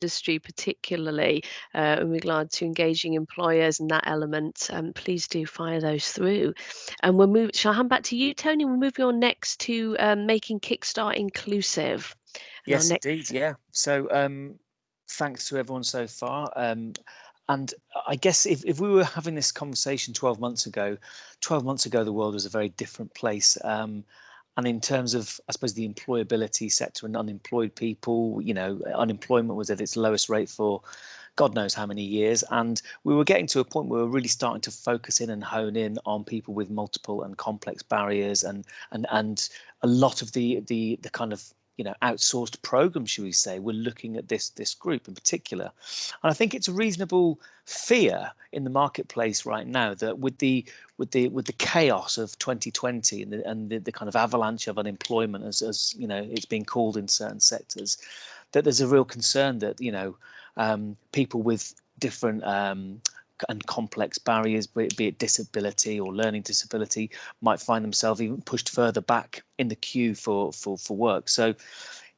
industry particularly in regard to engaging employers and that element, please do fire those through. And we'll move. Shall I hand back to you, Tony? We'll move on next to making Kickstart inclusive. Yes, indeed. Yeah. So thanks to everyone so far. And I guess if we were having this conversation 12 months ago, the world was a very different place. And in terms of, I suppose, the employability sector and unemployed people, unemployment was at its lowest rate for God knows how many years. And we were getting to a point where we were really starting to focus in and hone in on people with multiple and complex barriers, and a lot of the kind of outsourced programs, should we say, we're looking at this group in particular. And I think it's a reasonable fear in the marketplace right now that with the chaos of 2020 and the kind of avalanche of unemployment, as it's been called in certain sectors, that there's a real concern that people with different and complex barriers, be it disability or learning disability, might find themselves even pushed further back in the queue for work. So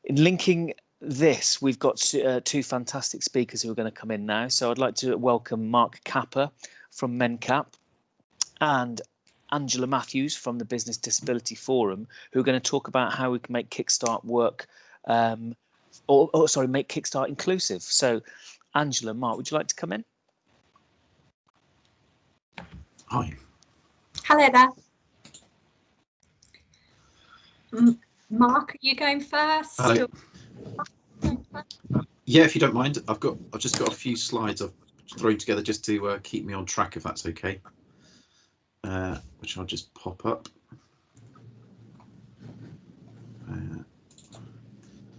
in linking this, we've got two fantastic speakers who are going to come in now. So I'd like to welcome Mark Capper from Mencap and Angela Matthews from the Business Disability Forum, who are going to talk about how we can make Kickstart work, make Kickstart inclusive. So Angela, Mark, would you like to come in? Hi. Hello there. Mark, are you going first? Hello. Yeah, if you don't mind, I've just got a few slides I've thrown together just to keep me on track, if that's okay. Which I'll just pop up.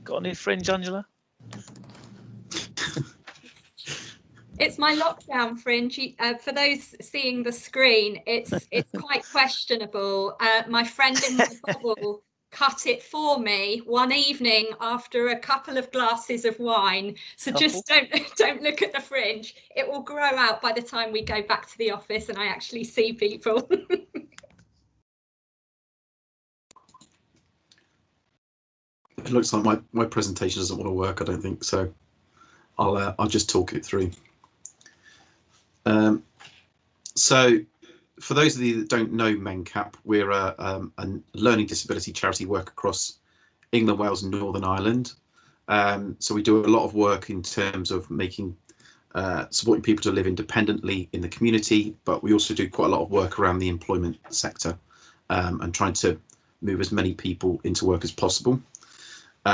Got any fringe, Angela? It's my lockdown fringe. For those seeing the screen, it's quite questionable. My friend in my bubble cut it for me one evening after a couple of glasses of wine. So just don't look at the fringe. It will grow out by the time we go back to the office and I actually see people. It looks like my presentation doesn't want to work, I don't think, so I'll just talk it through. So for those of you that don't know Mencap, we're a learning disability charity work across England, Wales and Northern Ireland. So we do a lot of work in terms of supporting people to live independently in the community, but we also do quite a lot of work around the employment sector and trying to move as many people into work as possible.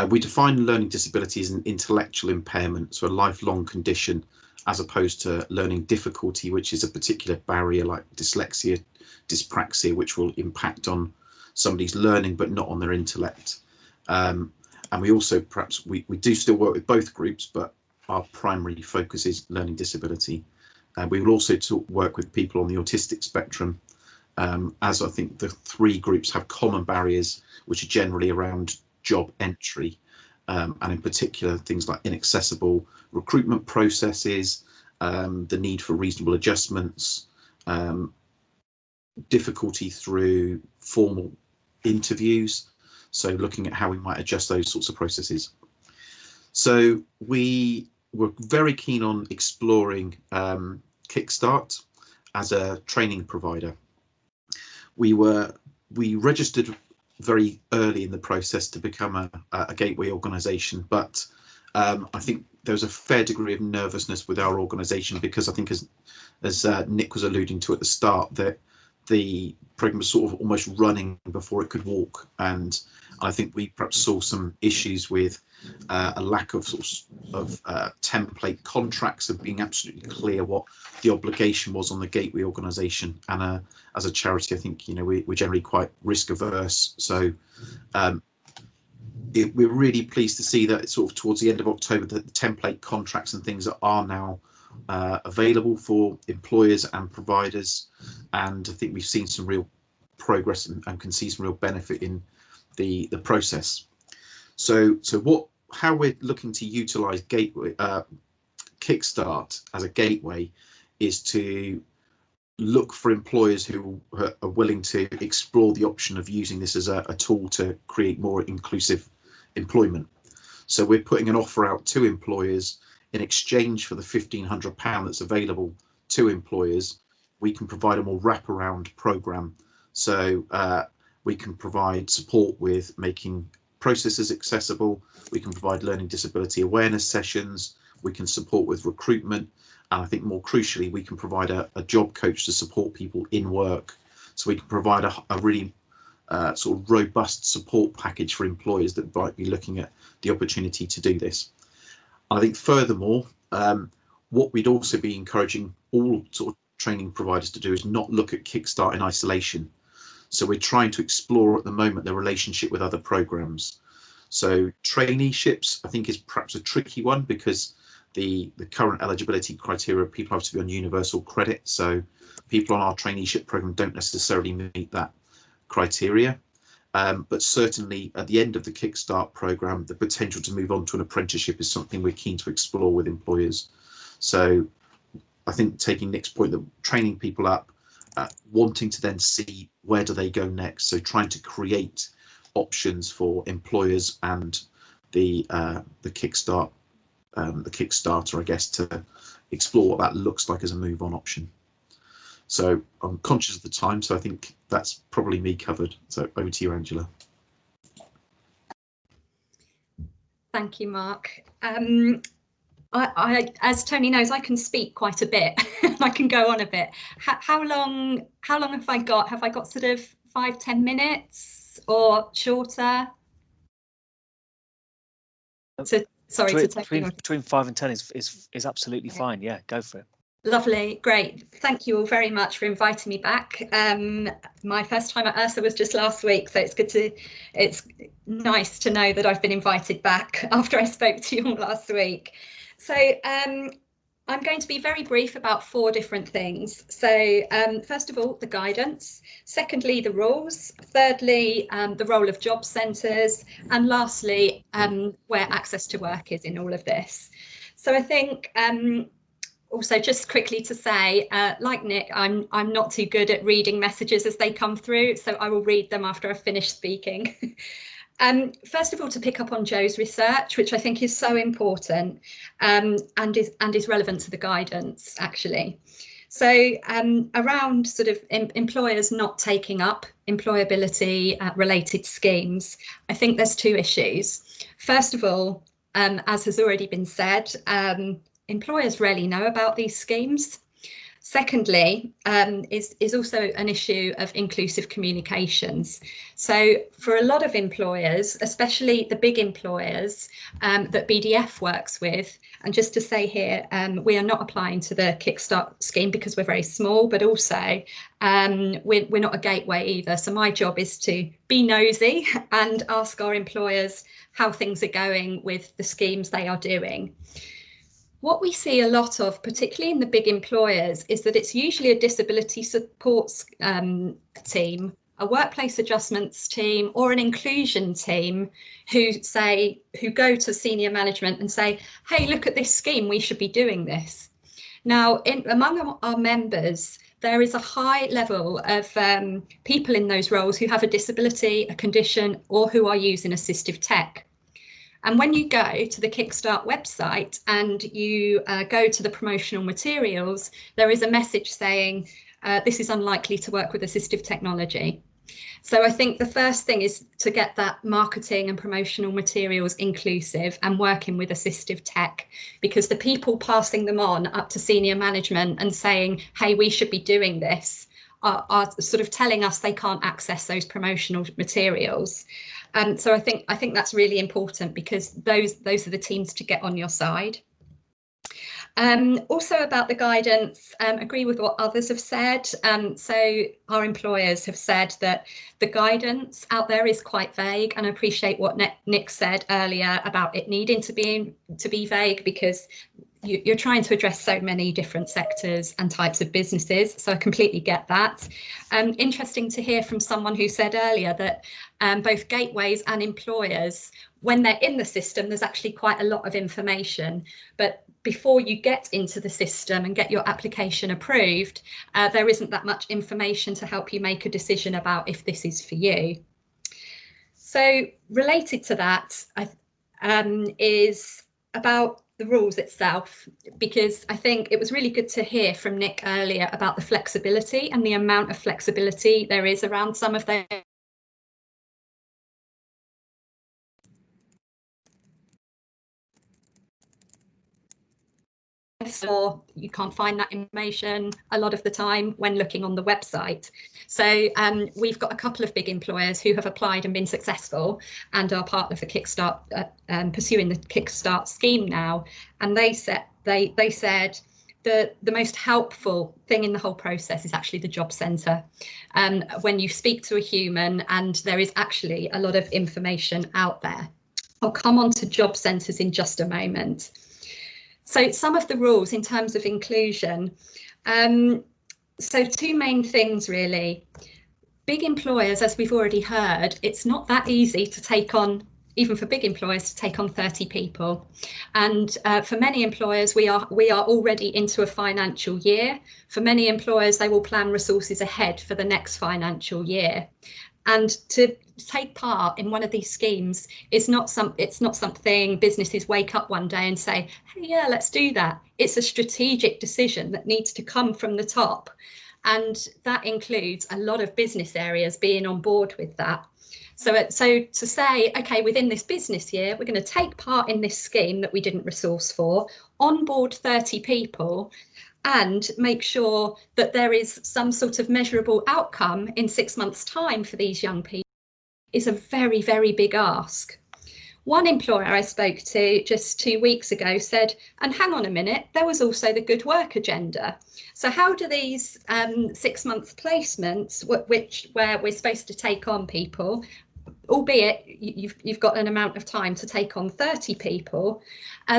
We define learning disability as an intellectual impairment, so a lifelong condition, as opposed to learning difficulty, which is a particular barrier like dyslexia, dyspraxia, which will impact on somebody's learning but not on their intellect. And we also we do still work with both groups, but our primary focus is learning disability. We will also work with people on the autistic spectrum, as I think the three groups have common barriers, which are generally around job entry. And in particular, things like inaccessible recruitment processes, the need for reasonable adjustments, difficulty through formal interviews. So looking at how we might adjust those sorts of processes. So we were very keen on exploring Kickstart as a training provider. We registered very early in the process to become a gateway organisation, but I think there was a fair degree of nervousness with our organisation because I think, as Nick was alluding to at the start, that the programme was sort of almost running before it could walk, and I think we perhaps saw some issues with a lack of template contracts of being absolutely clear what the obligation was on the gateway organisation. And as a charity, I think we're generally quite risk averse. So we're really pleased to see that sort of towards the end of October that the template contracts and things are now available for employers and providers, and I think we've seen some real progress and can see some real benefit in the process. So how we're looking to utilise Kickstart as a gateway is to look for employers who are willing to explore the option of using this as a tool to create more inclusive employment. So we're putting an offer out to employers in exchange for the £1,500 that's available to employers, we can provide a more wraparound programme. So we can provide support with making processes accessible, we can provide learning disability awareness sessions, we can support with recruitment, and I think more crucially, we can provide a job coach to support people in work. So we can provide a really sort of robust support package for employers that might be looking at the opportunity to do this. I think furthermore, what we'd also be encouraging all sort of training providers to do is not look at Kickstart in isolation. So we're trying to explore at the moment the relationship with other programs. So traineeships, I think, is perhaps a tricky one because the current eligibility criteria, people have to be on universal credit. So people on our traineeship program don't necessarily meet that criteria. But certainly at the end of the Kickstart program, the potential to move on to an apprenticeship is something we're keen to explore with employers. So I think taking Nick's point, that training people up, wanting to then see where do they go next. So trying to create options for employers and the Kickstart, the Kickstarter, I guess, to explore what that looks like as a move on option. So I'm conscious of the time, so I think that's probably me covered. So over to you, Angela. Thank you, Mark. As Tony knows, I can speak quite a bit. I can go on a bit. How long have I got? Have I got sort of 5-10 minutes or shorter? So sorry, between 5 and 10 is absolutely fine. Yeah, go for it. Lovely, great. Thank you all very much for inviting me back. My first time at ERSA was just last week, so it's nice to know that I've been invited back after I spoke to you all last week. So I'm going to be very brief about 4 different things. So first of all, the guidance. Secondly, the rules. Thirdly, the role of job centres. And lastly, where access to work is in all of this. So I think also, just quickly to say, like Nick, I'm not too good at reading messages as they come through, so I will read them after I've finished speaking. First of all, to pick up on Joe's research, which I think is so important and is relevant to the guidance, actually. So around sort of employers not taking up employability related schemes, I think there's 2 issues. First of all, as has already been said, employers rarely know about these schemes. Secondly, is also an issue of inclusive communications. So for a lot of employers, especially the big employers that BDF works with, and just to say here, we are not applying to the Kickstart scheme because we're very small, but also we're not a gateway either. So my job is to be nosy and ask our employers how things are going with the schemes they are doing. What we see a lot of, particularly in the big employers, is that it's usually a disability supports team, a workplace adjustments team, or an inclusion team who go to senior management and say, hey, look at this scheme, we should be doing this. Now, among our members, there is a high level of people in those roles who have a disability, a condition, or who are using assistive tech. And when you go to the Kickstart website and you go to the promotional materials, there is a message saying this is unlikely to work with assistive technology. So I think the first thing is to get that marketing and promotional materials inclusive and working with assistive tech, because the people passing them on up to senior management and saying, hey, we should be doing this, are sort of telling us they can't access those promotional materials. So I think that's really important, because those are the teams to get on your side. Also about the guidance, agree with what others have said. So our employers have said that the guidance out there is quite vague, and I appreciate what Nick said earlier about it needing to be vague, because you're trying to address so many different sectors and types of businesses, so I completely get that. Interesting to hear from someone who said earlier that both gateways and employers, when they're in the system, there's actually quite a lot of information, but before you get into the system and get your application approved, there isn't that much information to help you make a decision about if this is for you. So related to that is about the rules itself, because I think it was really good to hear from Nick earlier about the flexibility and the amount of flexibility there is around some of those. Or you can't find that information a lot of the time when looking on the website. So we've got a couple of big employers who have applied and been successful and are part of the Kickstart, pursuing the Kickstart scheme now. And they said the most helpful thing in the whole process is actually the job centre. When you speak to a human, and there is actually a lot of information out there. I'll come on to job centres in just a moment. So some of the rules in terms of inclusion. So two main things really. Big employers, as we've already heard, it's not that easy to take on, even for big employers, to take on 30 people. And for many employers, we are already into a financial year. For many employers, they will plan resources ahead for the next financial year. And to take part in one of these schemes is it's not something businesses wake up one day and say, hey, yeah, let's do that. It's a strategic decision that needs to come from the top. And that includes a lot of business areas being on board with that. So to say, OK, within this business year, we're going to take part in this scheme that we didn't resource for, onboard 30 people, and make sure that there is some sort of measurable outcome in 6 months' time for these young people is a very, very big ask. One employer I spoke to just 2 weeks ago said, and hang on a minute, there was also the good work agenda. So how do these 6-month placements, where we're supposed to take on people, albeit you've got an amount of time to take on 30 people,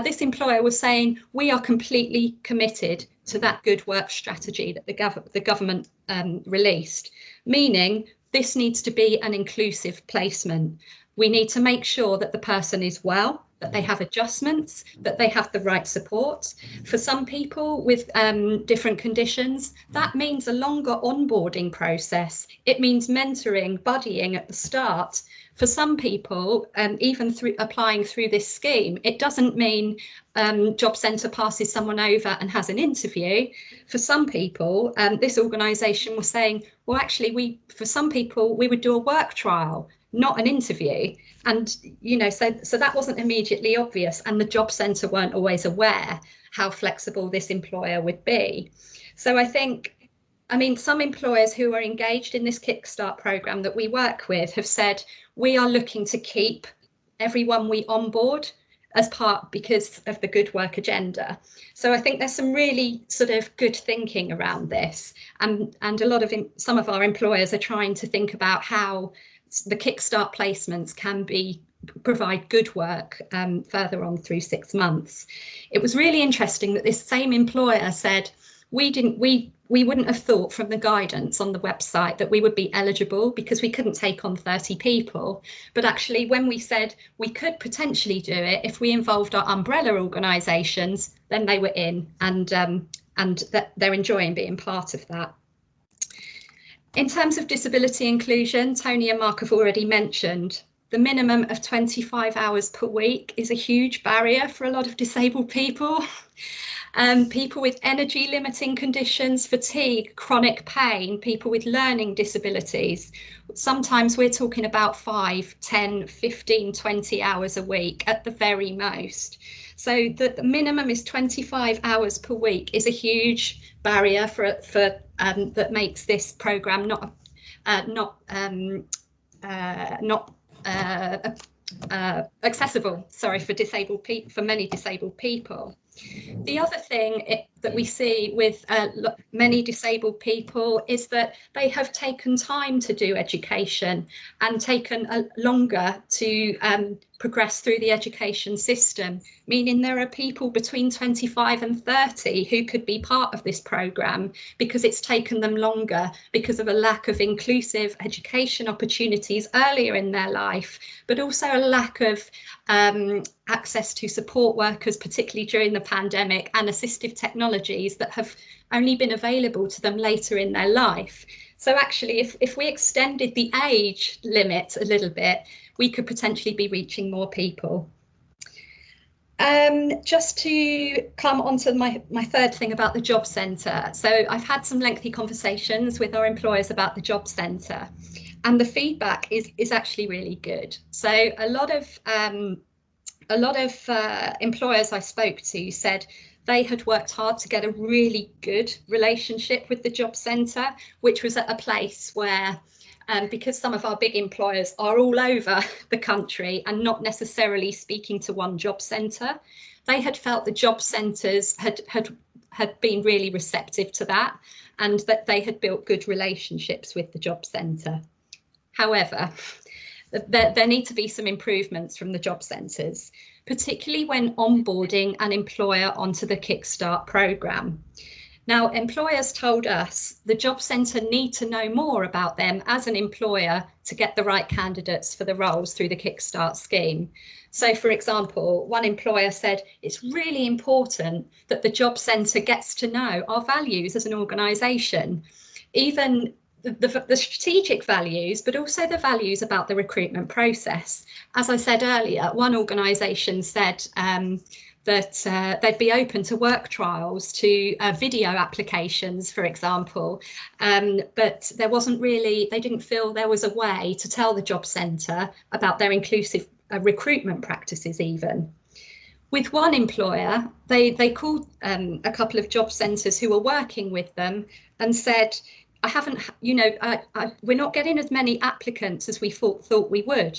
this employer was saying, we are completely committed to that good work strategy that the government released, meaning this needs to be an inclusive placement. We need to make sure that the person is well, that they have adjustments, that they have the right support. For some people with different conditions, that means a longer onboarding process. It means mentoring, buddying at the start. For some people, even through applying through this scheme, it doesn't mean Job Centre passes someone over and has an interview. For some people, this organisation was saying, well, actually, for some people, we would do a work trial, not an interview. And, you know, so that wasn't immediately obvious. And the Job Centre weren't always aware how flexible this employer would be. So I mean, some employers who are engaged in this Kickstart programme that we work with have said, we are looking to keep everyone we onboard as part because of the good work agenda. So I think there's some really sort of good thinking around this. And a lot of some of our employers are trying to think about how the Kickstart placements can provide good work further on through 6 months. It was really interesting that this same employer said, we wouldn't have thought from the guidance on the website that we would be eligible because we couldn't take on 30 people. But actually, when we said we could potentially do it if we involved our umbrella organisations, then they were in, and that they're enjoying being part of that. In terms of disability inclusion, Tony and Mark have already mentioned the minimum of 25 hours per week is a huge barrier for a lot of disabled people. People with energy limiting conditions, fatigue, chronic pain, people with learning disabilities. Sometimes we're talking about 5, 10, 15, 20 hours a week at the very most. So the minimum is 25 hours per week is a huge barrier for that makes this programme not accessible, for many disabled people. The other thing that we see with many disabled people is that they have taken time to do education and taken longer to progress through the education system, meaning there are people between 25 and 30 who could be part of this programme because it's taken them longer because of a lack of inclusive education opportunities earlier in their life, but also a lack of access to support workers, particularly during the pandemic, and assistive technologies that have only been available to them later in their life. So actually, if we extended the age limit a little bit, we could potentially be reaching more people. Just to come on to my third thing about the job centre. So I've had some lengthy conversations with our employers about the job centre, and the feedback is actually really good. So a lot of employers I spoke to said they had worked hard to get a really good relationship with the job centre, which was at a place where, because some of our big employers are all over the country and not necessarily speaking to one job centre, they had felt the job centres had been really receptive to that, and that they had built good relationships with the job centre. However, there need to be some improvements from the job centres, particularly when onboarding an employer onto the Kickstart programme. Now, employers told us the job centre need to know more about them as an employer to get the right candidates for the roles through the Kickstart scheme. So, for example, one employer said it's really important that the job centre gets to know our values as an organisation, even the strategic values, but also the values about the recruitment process. As I said earlier, one organisation said that they'd be open to work trials, to video applications, for example, but there wasn't really, they didn't feel there was a way to tell the job centre about their inclusive recruitment practices even. With one employer, they called a couple of job centres who were working with them and said, I haven't, we're not getting as many applicants as we thought we would.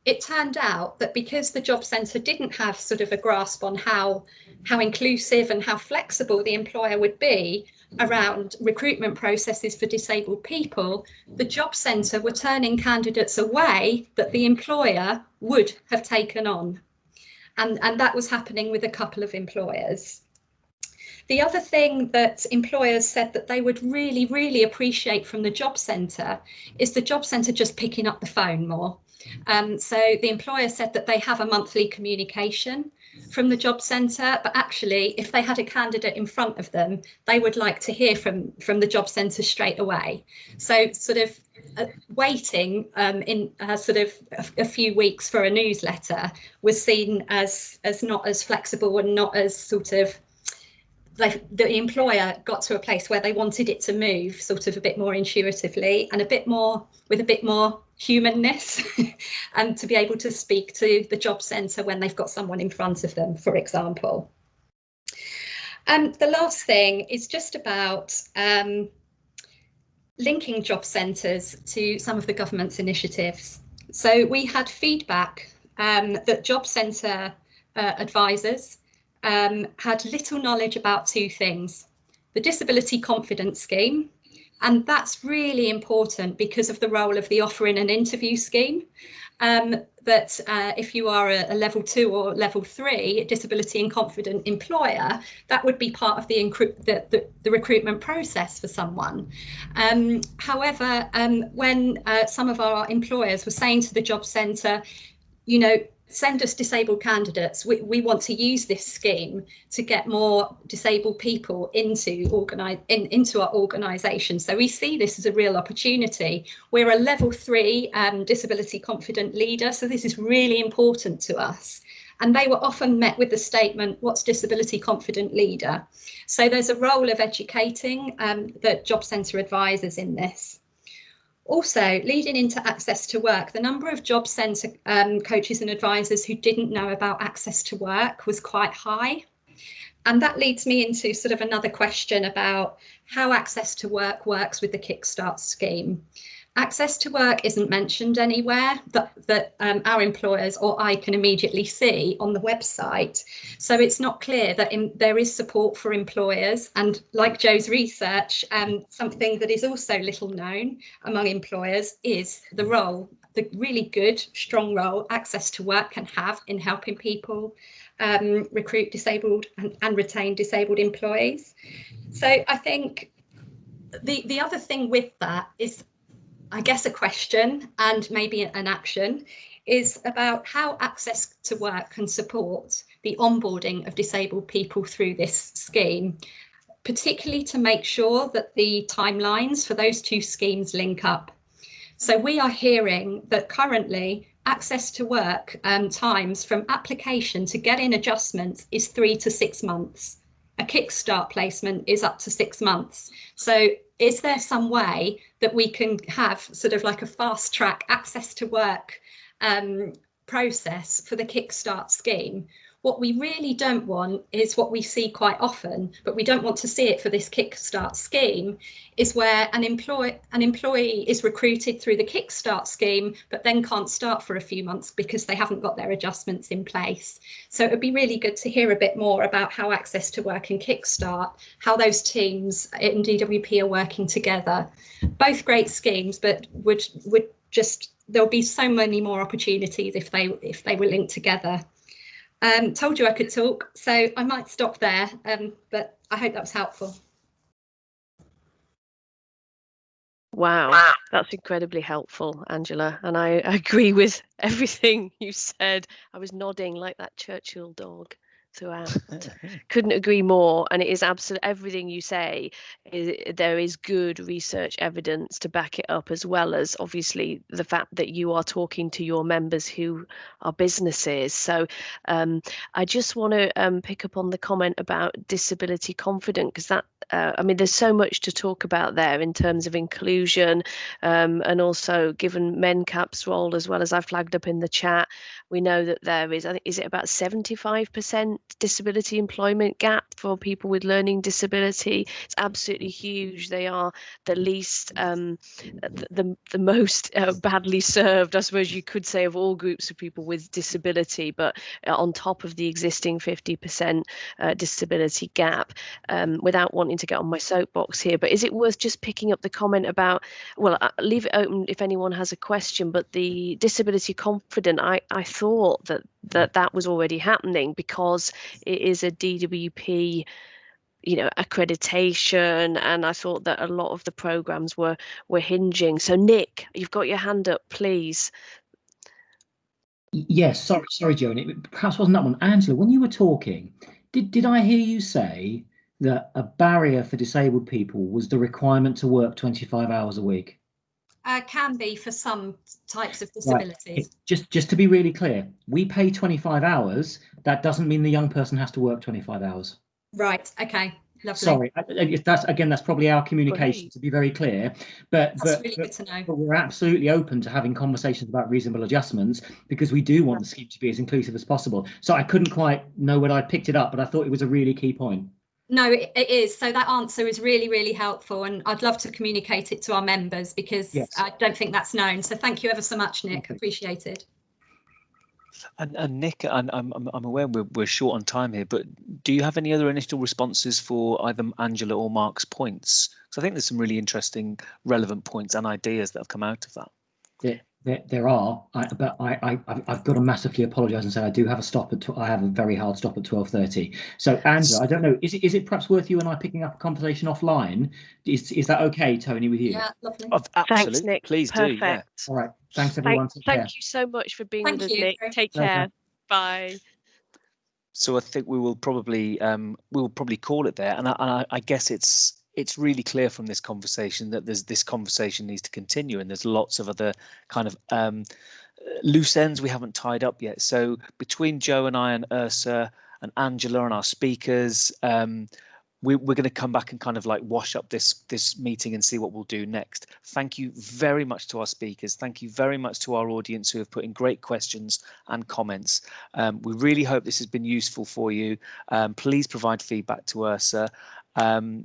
It turned out that because the job centre didn't have sort of a grasp on how inclusive and how flexible the employer would be around recruitment processes for disabled people, the job centre were turning candidates away that the employer would have taken on. And that was happening with a couple of employers. The other thing that employers said that they would really, really appreciate from the job centre is the job centre just picking up the phone more. So the employer said that they have a monthly communication from the job centre, but actually if they had a candidate in front of them, they would like to hear from the job centre straight away. So sort of waiting in sort of a few weeks for a newsletter was seen as not as flexible and not as sort of, like, the employer got to a place where they wanted it to move sort of a bit more intuitively and a bit more with a bit more humanness and to be able to speak to the job centre when they've got someone in front of them, for example. And the last thing is just about linking job centres to some of the government's initiatives. So we had feedback that job centre advisors had little knowledge about two things: the Disability Confidence Scheme, and that's really important because of the role of the Offer in an Interview scheme, that if you are a level 2 or level 3 disability and confident employer, that would be part of the recruitment process for someone. However, when some of our employers were saying to the job centre, send us disabled candidates, we want to use this scheme to get more disabled people into our organisation. So we see this as a real opportunity. We're a level 3 disability confident leader, so this is really important to us. And they were often met with the statement, what's disability confident leader? So there's a role of educating the job centre advisors in this. Also, leading into access to work, the number of job centre coaches and advisors who didn't know about access to work was quite high. And that leads me into sort of another question about how access to work works with the Kickstart scheme. Access to work isn't mentioned anywhere that our employers or I can immediately see on the website. So it's not clear that there is support for employers. And like Joe's research, something that is also little known among employers is the really good, strong role access to work can have in helping people recruit disabled and retain disabled employees. So I think the other thing with that is, I guess, a question and maybe an action is about how access to work can support the onboarding of disabled people through this scheme, particularly to make sure that the timelines for those two schemes link up. So we are hearing that currently access to work times from application to getting adjustments is 3 to 6 months. A Kickstart placement is up to 6 months. So is there some way that we can have sort of like a fast track access to work process for the Kickstart scheme? What we really don't want is what we see quite often, but we don't want to see it for this Kickstart scheme, is where an employee is recruited through the Kickstart scheme, but then can't start for a few months because they haven't got their adjustments in place. So it would be really good to hear a bit more about how Access to Work and Kickstart, how those teams in DWP are working together. Both great schemes, but would just, there'll be so many more opportunities if they were linked together. Told you I could talk, so I might stop there, but I hope that was helpful. Wow, that's incredibly helpful, Angela, and I agree with everything you said. I was nodding like that Churchill dog throughout. Couldn't agree more, and it is absolutely everything you say. There is good research evidence to back it up, as well as obviously the fact that you are talking to your members who are businesses. So I just want to pick up on the comment about disability confident, because that I mean, there's so much to talk about there in terms of inclusion, and also given Mencap's role, as well as I flagged up in the chat, we know that there is, I think, is it about 75% disability employment gap for people with learning disability? It's absolutely huge. They are the least, the most badly served, I suppose you could say, of all groups of people with disability, but on top of the existing 50% disability gap. Without wanting to get on my soapbox here, but is it worth just picking up the comment about, well, leave it open if anyone has a question, but the disability confident, I thought that was already happening because it is a DWP, you know, accreditation, and I thought that a lot of the programs were hinging. So Nick, you've got your hand up, please. Yes, sorry, Joan. It perhaps wasn't that one. Angela, when you were talking, did I hear you say that a barrier for disabled people was the requirement to work 25 hours a week? Can be for some types of disabilities. Right. Just to be really clear, we pay 25 hours. That doesn't mean the young person has to work 25 hours. Right. Okay. Lovely. Sorry, that's probably our communication. Great. To be very clear, but really good to know. But we're absolutely open to having conversations about reasonable adjustments, because we do want the scheme to be as inclusive as possible. So I couldn't quite know whether I picked it up, but I thought it was a really key point. No, it is. So that answer is really, really helpful, and I'd love to communicate it to our members, because yes, I don't think that's known. So thank you ever so much, Nick. Okay. Appreciated. And Nick, I'm aware we're short on time here, but do you have any other initial responses for either Angela or Mark's points? Because I think there's some really interesting, relevant points and ideas that have come out of that. There are, but I've got to massively apologise and say I do have a stop at. I have a very hard stop at 12:30. So Angela, I don't know. Is it perhaps worth you and I picking up a conversation offline? Is that okay, Tony, with you? Yeah, lovely. Absolutely. Thanks, Nick. Please Perfect. do. Yeah. All right. Thanks, everyone. Thank you so much for being with us, Nick. Take care. Bye. So I think we will probably call it there, and I guess it's really clear from this conversation that this conversation needs to continue, and there's lots of other kind of loose ends we haven't tied up yet. So between Joe and I and ERSA and Angela and our speakers, we're going to come back and kind of like wash up this meeting and see what we'll do next. Thank you very much to our speakers. Thank you very much to our audience who have put in great questions and comments. We really hope this has been useful for you. Please provide feedback to ERSA.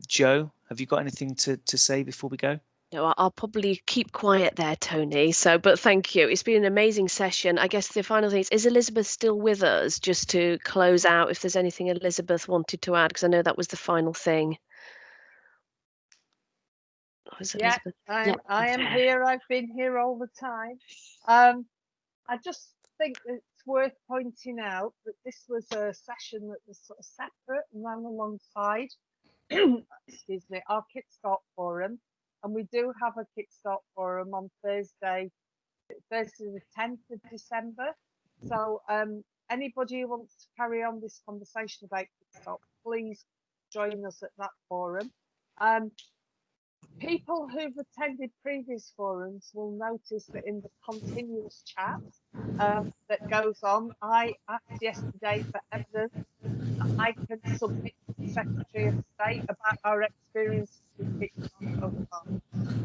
Joe, have you got anything to say before we go? No, I'll probably keep quiet there, Tony. So, but thank you. It's been an amazing session. I guess the final thing is Elizabeth still with us, just to close out, if there's anything Elizabeth wanted to add, because I know that was the final thing. Yeah, I am here. I've been here all the time. I just think it's worth pointing out that this was a session that was sort of separate and ran alongside excuse me, our Kickstart Forum. And we do have a Kickstart Forum on Thursday the 10th of December. So anybody who wants to carry on this conversation about Kickstart, please join us at that forum. People who've attended previous forums will notice that in the continuous chat that goes on, I asked yesterday for evidence that I can submit to the Secretary of State about our experiences with Kickstart so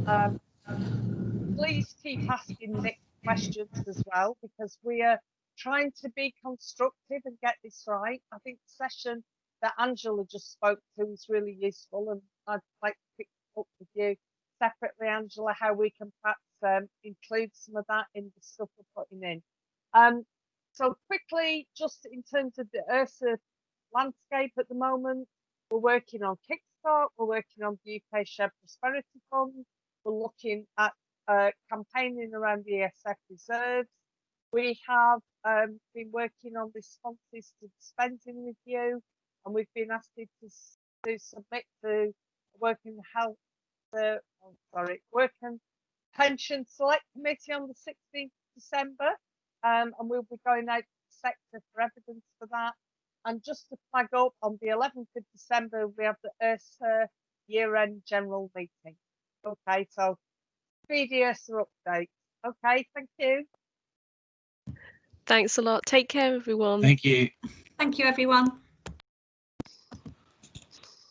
far. Please keep asking Nick questions as well, because we are trying to be constructive and get this right. I think the session that Angela just spoke to was really useful, and I'd like to pick up with you separately, Angela, how we can perhaps include some of that in the stuff we're putting in. So quickly, just in terms of the ERSA landscape at the moment, we're working on Kickstart, we're working on the UK Shared Prosperity Fund, we're looking at campaigning around the ESF reserves. We have been working on responses to the spending review, and we've been asked to submit to Working Pension Select Committee on the 16th of December, and we'll be going out to the sector for evidence for that. And just to flag up, on the 11th of December, we have the ERSA year-end general meeting. Okay, so speedy ERSA update. Okay, thank you. Thanks a lot. Take care, everyone. Thank you. Thank you, everyone.